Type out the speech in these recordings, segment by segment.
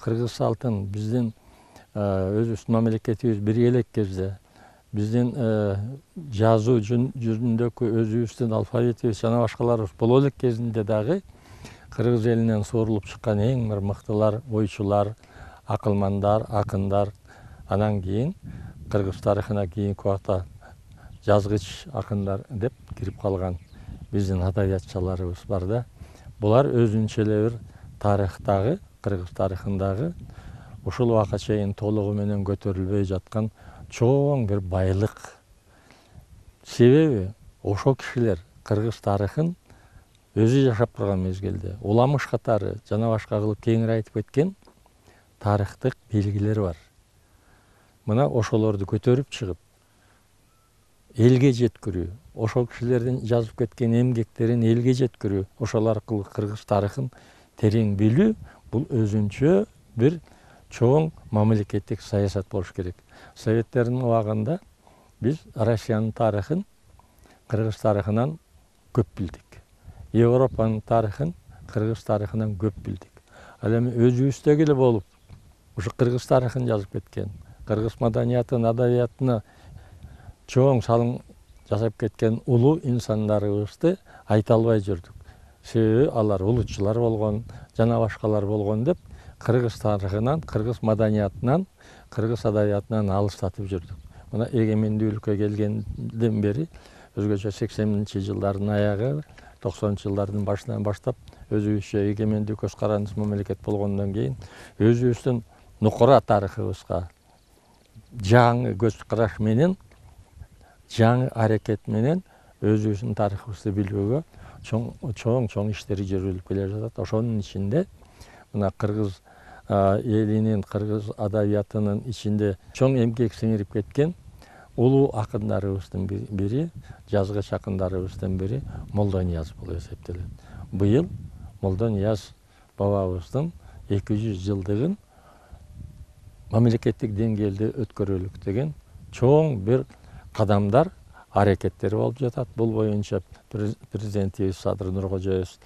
кыргыз салтын биздин өзүбүздүн мамлекетибиз биргелек кезде биздин жазуу жүзүндөгү өзүбүздүн алфавитибиз жана башкаларыбыз боло элек кезинде дагы кыргыз элинен суурулуп чыккан эң бир мыктылар, ойчулар, акылмандар, акындар, анан кийин кыргыз тарыхына кийинки убакта жазгыч акындар деп кирип калган биздин адабиятчыларыбыз бар да. Булар өзүнчө эле бир тарыхтагы, кыргыз тарыхындагы ушул убакка чейин толугу менен көтөрүлбөй жаткан чоң бир байлык. Себеби ошол кишилер кыргыз тарыхын өзү жашап турган мезгилде уламыш катары жана башка кылып кеңири айтып кеткен тарыхтык белгилер бар. Мына ошолорду көтөрүп чыгып элге жеткирүү, ошол кишилердин жазып кеткен эмгектерин элге жеткирүү, ошол аркылуу кыргыз тарыхын терең билүү бул өзүнчө бир чоң мамлекеттик саясат болуш керек. Советтердин убагында биз Россиянын тарыхын кыргыз тарыхынан көп билдик. Европанын тарыхын кыргыз тарыхынан көп билдик. Ал эми өзүбүздөгү эле болуп, ушу кыргыз тарыхын жазып кеткен, кыргыз маданиятын, адабиятына чоң салым жасап кеткен улуу инсандарыбызды айта албай жүрдүк. Себеби алар улутчулар болгон, жана башкалар болгон деп кыргыз тарыхынан, кыргыз маданиятынан, кыргыз адабиятынан алыстатып жүрдүк. Мына эгемендүүлүккө келгенден бери өзгөчө 80-жылдардын аягы, 90-жылдардын башынан баштап өзүбүзчө эгемендүү көз карандысыз мамлекет болгондон кийин өзүбүздүн нукура тарыхыбызга жаңы көз караш менен, жаңы аракет менен өзүбүздүн тарыхыбызды билүүгө чоң иштери жүрүлүп келе жатат. Ошонун ичинде мына кыргыз элинин, кыргыз адабиятынын ичинде чоң эмгек сиңирип кеткен улуу акындарыбыздын бири, жазгыч акындарыбыздын бири Молдонияз болуп эсептелет. Быйыл Молдонияз бабабыздын 200 жылдыгын мамлекеттик деңгээлде өткөрөлүк деген чоң бир кадамдар, аракеттер болуп жатат. Бул боюнча президентибиз Садыр Нуркожоевич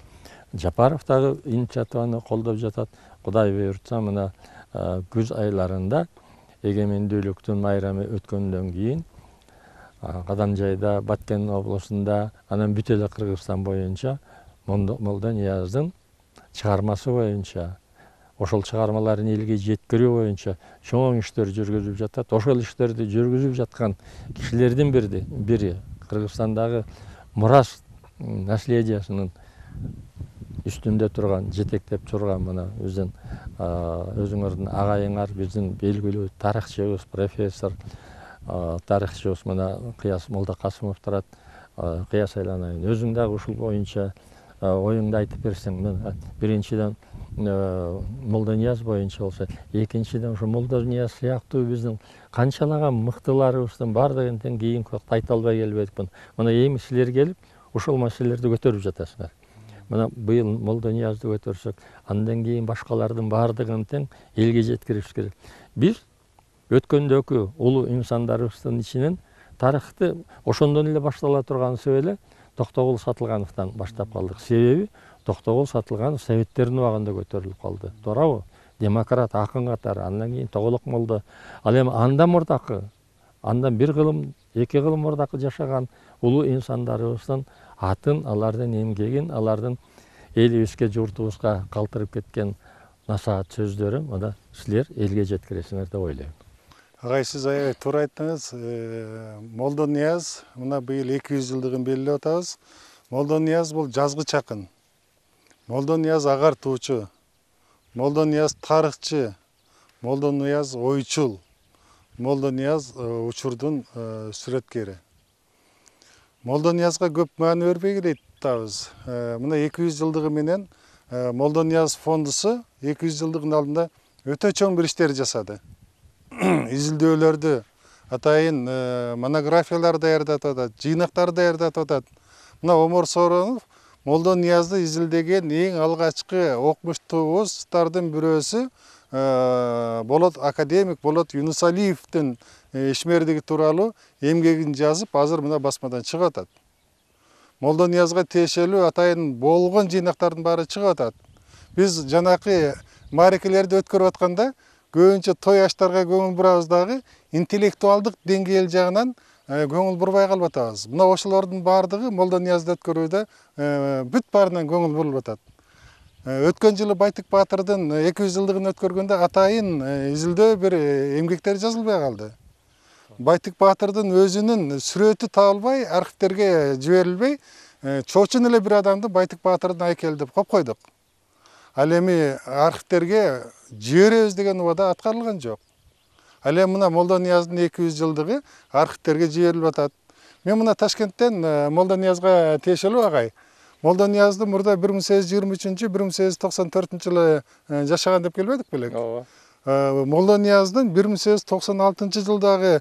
Жапаров дагы инициативаны колдоп жатат. Кудай буйртса, мына күз айларында эгемендүүлүктүн майрамы өткөндөн кийин Кадамжайда, Баткен облусунда, анан бүт эле Кыргызстан боюнча Молдонияздын чыгармасы боюнча, ошол чыгармаларын элге жеткирүү боюнча чоң иштер жүргүзүп жатат. Ошол иштерди жүргүзүп жаткан кишилердин бири Кыргызстандагы мурас наследиясынын үстүндө турган, жетектеп турган мына биздин өзүңөрдүн агайыңар, биздин белгилүү тарыхчыбыз, профессор тарыхчыбыз мына Кыяс Молдокасымов турат. Кыяс айланайын. Өзүң дагы ушул боюнча оюңду айтып берсең. Биринчиден Молдонияз боюнча болсо, экинчиден ушу Молдонияз сыяктуу биздин канчалаган мыктыларыбыздын бардыгын тең кийинки убакта айта албай келбедик. Мына эми силер келип ушул маселелерди көтөрүп жатасыңар. Мына быйыл Молдониязды көтөрсөк, андан кийин башкалардын бардыгын тең элге жеткиришибиз керек. Биз өткөндөгү улуу инсандарыбыздын ичинен тарыхты ошондон эле баштала турганысы эле Токтогул Сатылгановдон баштап калдык. Себеби Токтогул Сатылганов Советтердин убагында көтөрүлүп калды. Туурабы? Демократ акын катары, андан кийин Тоголок молдо. Ал эми андан мурдакы, андан бир кылым, эки кылым мурдакы жашаган улуу инсандарыбыздын атын, алардын эмгегин, алардын элибизге, журтубузга калтырып кеткен насаат сөздөрүн мына силер элге жеткиресиңер деп ойлойм. Агай, сиз аябай туура айттыңыз. Молдонияз мына быйыл 200 жылдыгын белгилеп атабыз. Молдонияз бул жазгыч акын. Молдонияз агартуучу. Молдонияз тарыхчы. Молдонияз ойчул. Молдонияз учурдун сүрөткери. Молдониязга көп маани бербей келейт атабыз. Мына 200 жылдыгы менен Молдонияз фондусу 200 жылдыгын алдында өтө чоң бир иштер жасады. Изилдөөлөрдү, атайын монографиялар даярдатып атат, жыйнактар даярдатып атат. Мына Омор Сооронов Молдониязды изилдеген эң алгачкы окумуштуубуздардын бирөөсү болот академик болот Юнусалиевдин ишмердиги тууралуу эмгегин жазып, азыр мына басмадан чыгып атат. Молдониязга тиешелүү атайын болгон жыйнактардын баары чыгып атат. Биз жанакы маарекелерди өткөрүп атканда көбүнчө той аштарга көңүл бурабыз дагы интеллектуалдык деңгээл жагынан көңүл бурбай калып атабыз. Мына ошолордун баардыгы Молдониязды өткөрүүдө бүт баарынан көңүл бурулуп атат. Өткөн жылы Байтык Баатырдын 200 жылдыгын өткөргөндө атайын изилдөө бир эмгектер жазылбай калды. Байтык Баатырдын өзүнүн сүрөтү табылбай, архивтерге жиберилбей, чоочун эле бир адамды Байтык Баатырдын айкели деп коюп койдук. Ал эми архивтерге жиберебиз деген убада аткарылган жок. Ал эми мына Молдонияздын 200 жылдыгы архивтерге жиберилип атат. Мен мына Ташкенттен Молдониязга тиешелүү агай. Молдониязды мурда 1823-1894 жылы жашаган деп келбедик белек? Ооба. Молдонияздын 1896 жылдагы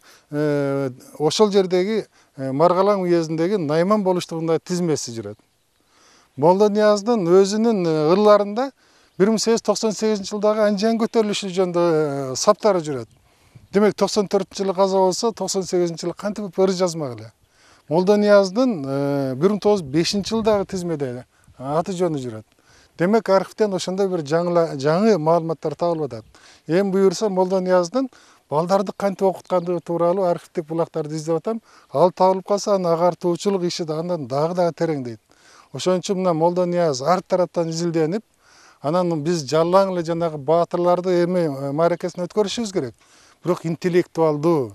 ошол жердеги Маргалаң уездиндеги Найман болуштугунда тизмеси жүрөт. Молдонияздын өзүнүн ырларында 1898 жылдагы Анжан көтөрүлүшү жөнүндө саптары жүрөт. Демек 94 жылы каза болсо, 98 жылы кантип ыр жазмак эле. Молдонияздын 1905 жылдагы тизмеде аты жөнү жүрөт. Демек архивден ошондой бир жаңы маалыматтар табылып атат. Эми буюрса Молдонияздын балдарды кантип окуткандыгы тууралуу архивдик булактарды издеп атам. Ал табылып калса, анын агартуучулук иши андан дагы тереңдейт. Ошон үчүн мына Молдонияз ар тараптан изилденип, анан биз жалаң эле жанагы баатырларды эми мааракесин өткөрүшүбүз керек. Бирок интеллектуалдуу,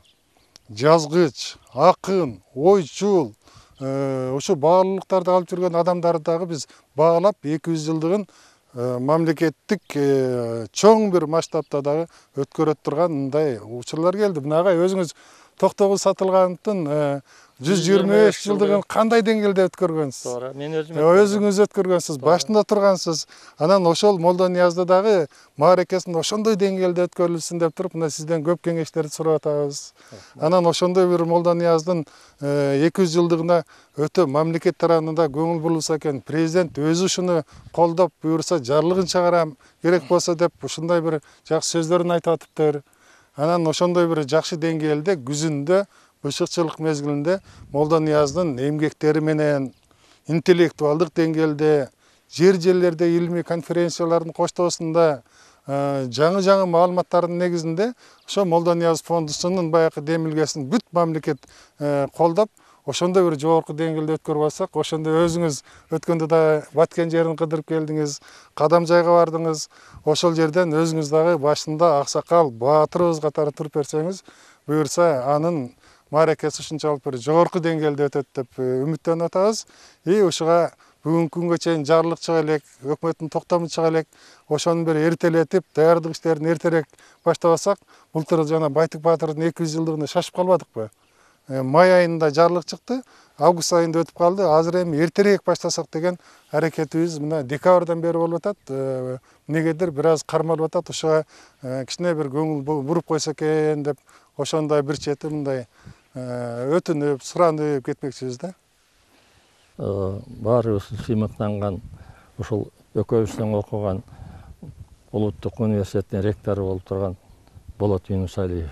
жазгыч, акын, ойчул, ошо баалуулуктарды алып жүргөн адамдарды дагы биз баалап 200 жылдыгын мамлекеттик чоң бир масштабта дагы өткөрөт турган мындай учурлар келди. Мына агай өзүңүз Токтогул Сатылгановдун 125 жылдыгын кандай деңгээлде өткөргөнсүз? Туура, мен өзүңүз өткөргөнсүз, башында тургансыз. Анан ошол Молдониязды дагы мааракесин ошондой деңгээлде өткөрүлсүн деп туруп, мына сизден көп кеңештерди сурап атабыз. Анан ошондой бир Молдонияздын 200 жылдыгына өтө мамлекет тарабынан көңүл бурулса экен, президент өзү ушуну колдоп, буюрса жарлыгын чыгарам, керек болсо деп ушундай бир жакшы сөздөрүн айтып атыптыр. Анан ошондой бир жакшы деңгээлде күзүндө бышыкчылык мезгилинде Молдонияздын эмгектери менен интеллектуалдык деңгээлде жер жерлерде илимий конференциялардын коштоосунда жаңы маалыматтардын негизинде ошо Молдонияз фондусунун баягы демилгесин бүт мамлекет колдоп, ошондой бир жогорку деңгээлде өткөрүп алсак, ошондой өзүңүз өткөндө да баткен жерин кыдырып келдиңиз, кадам жайга бардыңыз, ошол жерден өзүңүз дагы башында аксакал, баатырыбыз катары туруп берсеңиз, буюрса анын мааракеси ушунчалык бир жогорку деңгээлде өтөт деп үмүттөнүп атабыз. Ушуга бүгүнкү күнгө чейин жарлык чыга элек, өкмөттүн токтому чыга элек, ошону бир эртелетип, даярдык иштерин эртерээк баштабасак, былтыр жана Байтык Баатырдын 200 жылдыгына шашып калбадыкпы? Май айында жарлык чыкты, август айында өтүп калды. Азыр эми эртерээк баштасак деген аракетибиз мына декабрдан бери болуп атат. Эмнегедир бир аз кармалып атат. Ошого кичине бир көңүл буруп койсо экен деп, ошондой бир чети мындай өтүнүп, суранып кетмекчибиз да. Баарыбыз сыймыктанган ушул экөөбүздөн окуган улуттук университеттин ректору болуп турган Болот Юнусалиев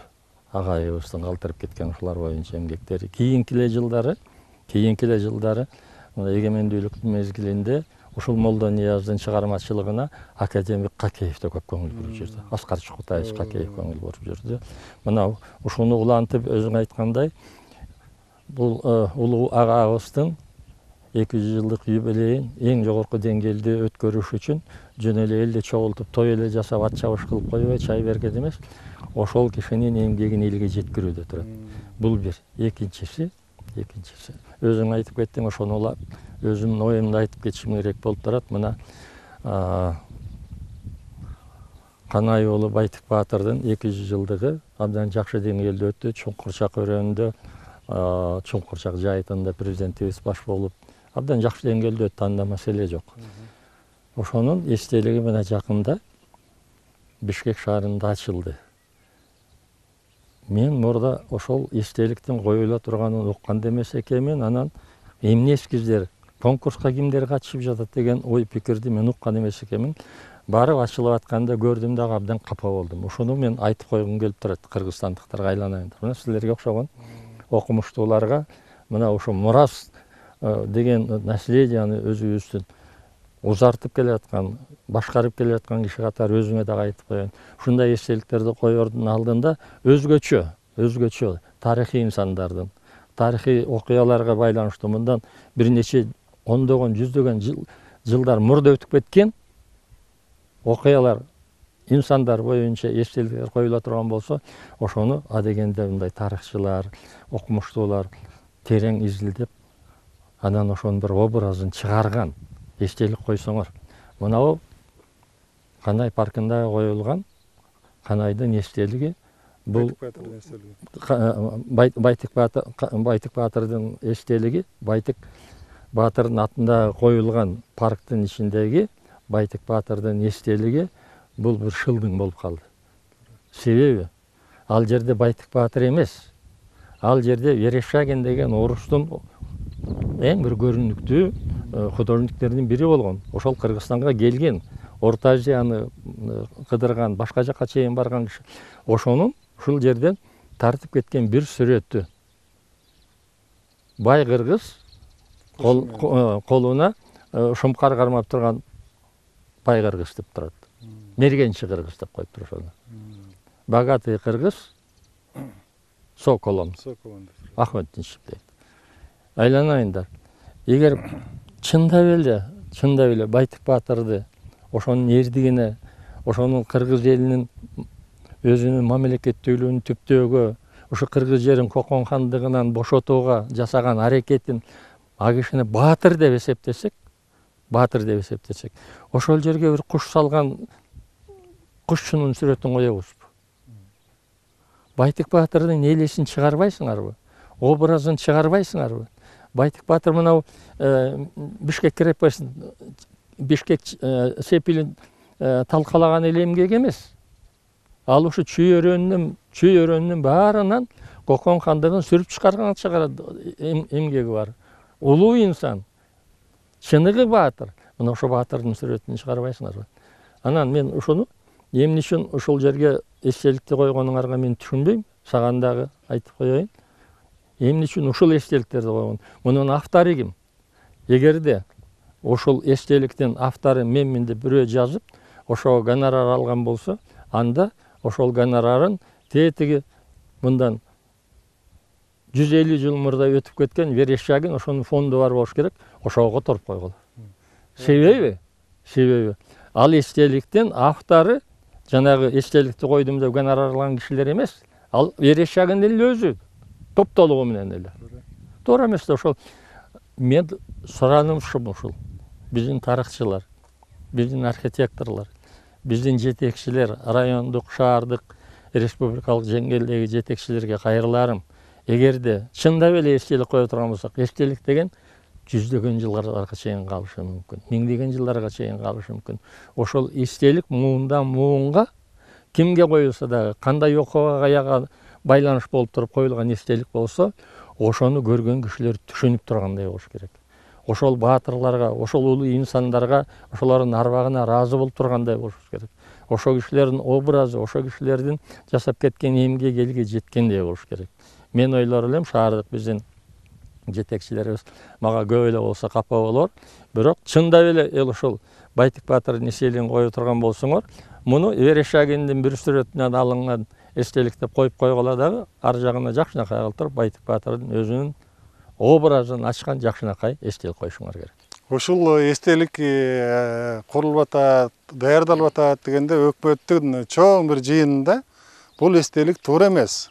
агайыбыздын калтырып кеткен ушулар боюнча эмгектери. Кийинки эле жылдары эгемендүүлүктүн мезгилинде ушул Молдонияздын чыгармачылыгына академик Какеев да көп көңүл буруп жүрдү. Аскар Чукутаевич Какеев көңүл буруп жүрдү. Мына ушуну улантып өзүң айткандай, бул улуу агабыздын 200 жылдык юбилейин эң жогорку деңгээлде өткөрүш үчүн жөн эле элди чогултуп, той эле жасап, ат чабыш кылып койбой, чай берген эмес, ошол кишинин эмгегин элге жеткирүүдө турат. Бул бир. Экинчиси, өзүң айтып кеттиң, ошону өзүмдүн оюмду айтып кетишим керек болуп турат. Мына Канай уулу Байтык Баатырдын 200 жылдыгы абдан жакшы деңгээлде өттү. Чуңкурчак өрөөнүндө, Чуңкурчак жайытында президентибиз баш болуп, абдан жакшы деңгээлде өттү, анда маселе жок. Ошонун эстелиги мына жакында Бишкек шаарында ачылды. Мен мурда ошол эстеликтин коюла турганын уккан эмес экенмин. Анан эмне эскиздер, конкурска кимдер катышып жатат деген ой пикирди мен уккан эмес экенмин. Барып ачылып атканда көрдүм дагы абдан капа болдум. Ошону мен айтып койгум келип турат кыргызстандыктарга айланайын. Мына силерге окшогон окумуштууларга мына ошо мурас деген наследияны өзүбүздүн узартып келе жаткан, башкарып келе жаткан киши катары өзүңө дагы айтып коеюн. Ушундай эстеликтерди коердун алдында өзгөчө тарыхый инсандардын, тарыхый окуяларга байланыштуу мындан бир нече ондогон, жүздөгөн жылдар мурда өтүп кеткен окуялар, инсандар боюнча эстеликтер коюла турган болсо, ошону адегенде мындай тарыхчылар, окумуштуулар терең изилдеп, анан ошонун бир образын чыгарган эстелик койсоңор. Мынау Канай паркында коюлган Канайдын эстелиги. Бул Байтык Баатырдын эстелиги, Байтык Баатырдын атында коюлган парктын ичиндеги Байтык Баатырдын эстелиги бул бир шылдың болуп калды. Себеби ал жерде Байтык Баатыр эмес, ал жерде Верещагин деген орустун эң бир көрүнүктүү художниктердин бири болгон. Ошол Кыргызстанга келген, Орто Азияны кыдырган, башка жакка чейин барган киши. Ошонун ушул жерден тартып кеткен бир сүрөтү бай кыргыз колуна шумкар кармап турган бай кыргыз деп турат. Мергенчи кыргыз деп коюп туруп ошону. Богатый кыргыз Соколом. Ахмет Тинчип дейт. Айланайындар. Эгер чындап эле Байтык Баатырды, ошонун эрдигине, ошонун кыргыз элинин өзүнүн мамлекеттүүлүгүн түптөөгө, ошо кыргыз жерин Кокон хандыгынан бошотууга жасаган аракетин а кишини баатыр деп эсептесек, ошол жерге бир куш салган кушчунун сүрөтүн коебузбу? Байтык Баатырдын элесин чыгарбайсыңарбы? Образын чыгарбайсыңарбы? Байтык Баатыр мынау Бишкек крепостун, Бишкек сепилин талкалаган эле эмгек эмес. Ал ушу чүй өрөөнүнүн баарынан Кокон хандыгын сүрүп чыгарган эмгеги бар. Улуу инсан, чыныгы баатыр. Мына ошо баатырдын сүрөтүн чыгарбайсыңарбы? Анан мен ушуну эмне үчүн ушул жерге эстеликти койгонуңарга мен түшүнбөйм. Саган дагы айтып коеюн. Эмне үчүн ушул эстеликтерди койгон? Мунун автору ким? Эгерде ушул эстеликтин автору менмин деп бирөө жазып, ошого гонорар алган болсо, анда ошол гонорарын тетиги мындан 150 жыл мурда өтүп кеткен Верещагин ошонун фонду бар болуш керек, ошого которуп койгула. Себеби ал эстеликтин автору жанагы эстеликти койдум деп гонорар алган кишилер эмес. Ал Верещагин эле өзү топтолугу менен эле. Туура эмес да ошол. Мен сураным ушул. Биздин тарыхчылар, биздин архитекторлор, биздин жетекчилер, райондук, шаардык, республикалык деңгээлдеги жетекчилерге кайрыларым. Эгерде чындап эле эстелик кое турган болсок, эстелик деген жүздөгөн жылдарга чейин калышы мүмкүн, миңдеген жылдарга чейин калышы мүмкүн. Ошол эстелик муундан муунга кимге коюлса дагы, кандай окуяга байланыш болуп туруп коюлган эстелик болсо, ошону көргөн кишилер түшүнүп тургандай болуш керек. Ошол баатырларга, ошол улуу инсандарга, ошолордун арбагына ыраазы болуп тургандай болуш керек. Ошол кишилердин образы, ошол кишилердин жасап кеткен эмгеги элге жеткендей болуш керек. Мен ойлор элем, шаардык биздин жетекчилерибиз мага көп эле болсо капа болор. Бирок чындап эле ошол Байтык Баатырдын эстелигин кое турган болсоңор, муну Верещагиндин бир сүрөтүнөн алынган эстелик деп коюп койгула дагы, ар жагына жакшынакай кылып туруп Байтык Баатырдын өзүнүн образын ачкан жакшынакай эстелик коюшуңар керек. Ушул эстелик курулуп атат, даярдалып атат дегенде өкмөттүн чоң бир жыйынында бул эстелик туура эмес.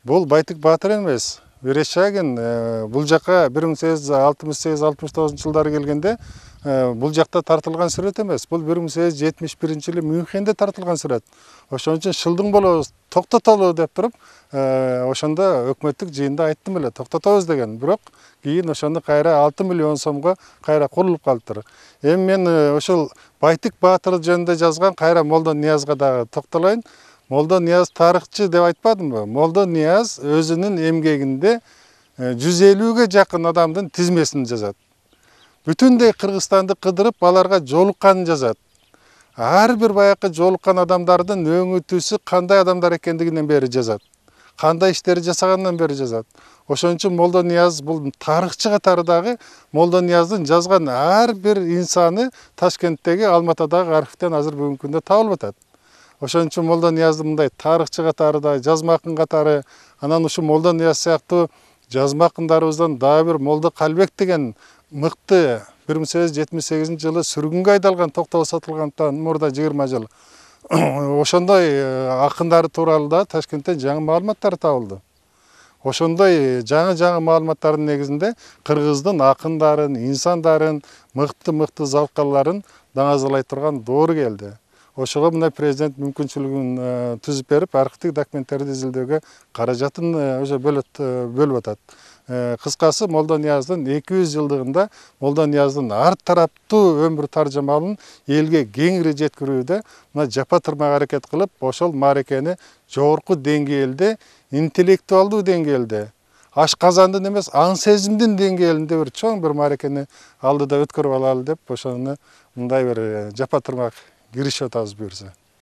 Бул Байтык Баатыр эмес. Верещагин бул жака 1868-69 жылдары келгенде бул жакта тартылган сүрөт эмес. Бул 1871-жылы Мюнхенде тартылган сүрөт. Ошон үчүн шылдың болобуз, токтотолу деп туруп, ошондо өкмөттүк жыйында айттым эле, токтотобуз деген. Бирок кийин ошону кайра 6 миллион сомго кайра курулуп калыптыр. Эми мен ошол Байтык Баатыр жөнүндө жазган кайра Молдон Ниязга дагы токтолоюн. Молдон Нияз тарыхчы деп айтпадымбы? Молдон Нияз өзүнүн эмгегинде 150ге жакын адамдын тизмесин жазат. Бүтүндөй Кыргызстанды кыдырып, аларга жолукканын жазат. Ар бир баякы жолуккан адамдардын өңүтүүсү кандай адамдар экендигинен бери жазат. кандай иштери жасагандан бери жазат. Ошон үчүн Молдо Нияз бул тарыхчы катары дагы Молдо Нияздын жазган ар бир инсаны Ташкенттеги, Алматадагы архивден азыр бүгүнкү күндө табылып атат. Ошон үчүн Молдо Ниязды мындай тарыхчы катары да, жазма акын катары, анан ушу Молдо Нияз сыяктуу жазма акындарыбыздан дагы бир Молдо Калбек деген мыкты 1878 жылы сүргүнгө айдалган, токтогул сатылгандан мурда 20 жыл. Ошондой акындары тууралуу да Ташкенттен жаңы маалыматтар табылды. Ошондой жаңы маалыматтардын негизинде кыргыздын акындарын, инсандарын, мыкты залкаларын даңазалай турган доор келди. Ошого мына президент мүмкүнчүлүгүн түзүп берип, архивдик документтерди изилдөөгө каражатын уже бөлүп атат. Кыскасы Молдо Нияздын 200 жылдыгында Молдо Нияздын ар тараптуу өмүр таржамалын элге кеңири жеткирүүдө мына жапа тырмак аракет кылып, ошол мааракени жогорку деңгээлде, интеллектуалдуу деңгээлде, ашказандын эмес, аң сезимдин деңгээлинде бир чоң бир мааракени алдыда өткөрүп алалы деп ошону мындай бир жапа тырмак киришип атабыз буюрса.